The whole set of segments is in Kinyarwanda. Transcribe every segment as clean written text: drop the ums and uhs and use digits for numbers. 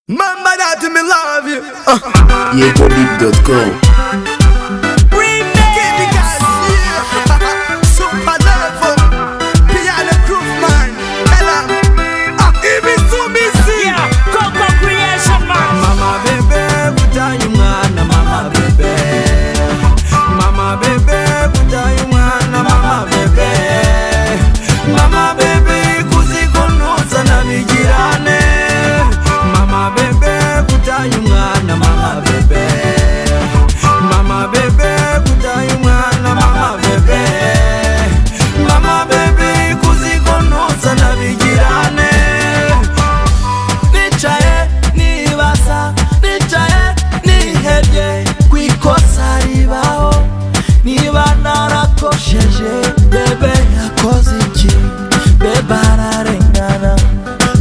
Mama that me love you. YegoDeep.com. Super level. Piano groove man. Give it to me, see. Yeah, Coco Creation man. Mama baby, kutayungana mama baby. Mama baby, kutayungana mama baby. Mama baby, kuzikonoza na mijirane. Mama baby, kutayungana mama baby. Mama baby, kutayungana mama baby. Mama baby, kuzikonoza na mijirane. Nicaye nibasa, nicaye nihebye kwikosa ribaho. Niba narakosheje, bebe yakoze iki? Bebe ararengana,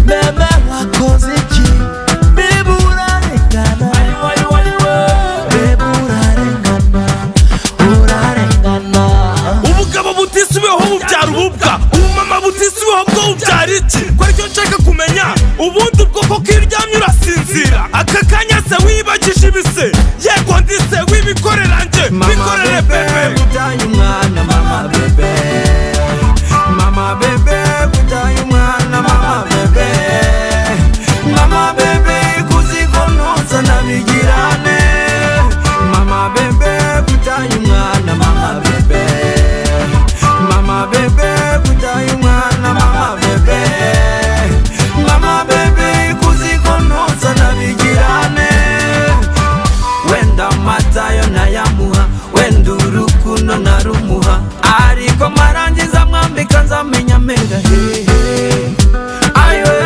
bebe wakoze iki? Bebe urarengana, bebe urarengana, urarengana. Ubugabo butisibeho bubyara ububwa, ubumama butisibeho bwo bubyara iki? Ko aricyo nshaka kumenya, ubundi ubwoko kiryamye urasinzira. Aka kanya se wibagije ibise, yego ndise wibikorera nje, bikorere bebe. Kutayungana mama bebe. Mama bebe, kutayungana mama bebe. Mama bebe, kuzikonoza na mijirane. Mama bebe, kutayungana mama bebe. Mama bebe, kutayungana mama bebe. Mama bebe, kuzikonoza na mijirane. Wenda matayo nayamuha, wenda urukundo narumuha, ariko marangiza mwambika nzamenya mega hehe. Aywe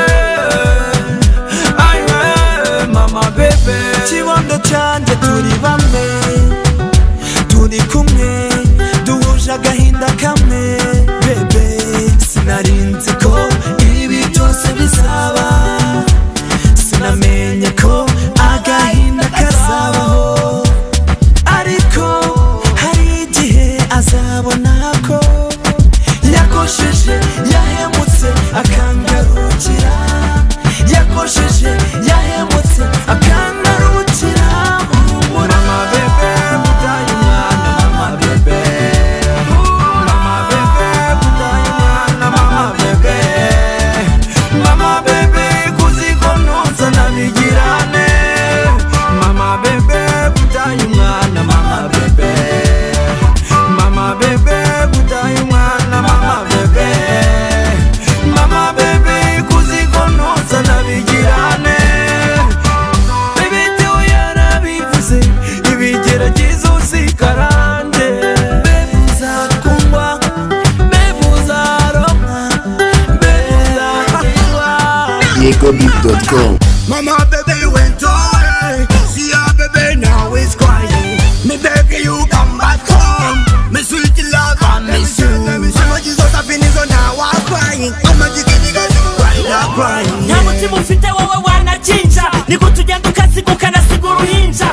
mama bebe, kibondo cyanjye turi bamwe, turi kumwe, duhuje agahinda kamwe. Bebe sinarinzi ko ibi byose bizaba, sinamenye ko agahinda kazabaho, ariko hari igihe azabona ko yakosheje, yahemutse akangarukira. Yakosheje, yahemutse akangarukira. Mama bebe, kutayungana mama bebe. Mama bebe, kutayungana mama bebe. Mama bebe, kuzikonoza na mijirane. Mama bebe, kutayungana mama bebe. Mama bebe, kutayungana mama bebe. Mama bebe, kuzikonoza na mijirane. Bebe tewe yarabivuze, ibigeragezo uzikarange. Bebe uzakundwa, bebe uzaronka, bebe uzakirwa. YegoDeep.com. Mama baby went away. See her baby now is crying. Me beg you come back home. Me sweet love and miss you. Mama Jesus I finish on now I'm crying. Mama jiggy crying. Nta mutima ufite wowe wanachinja, niko tugenda ukasiguka nasiga uruhinja.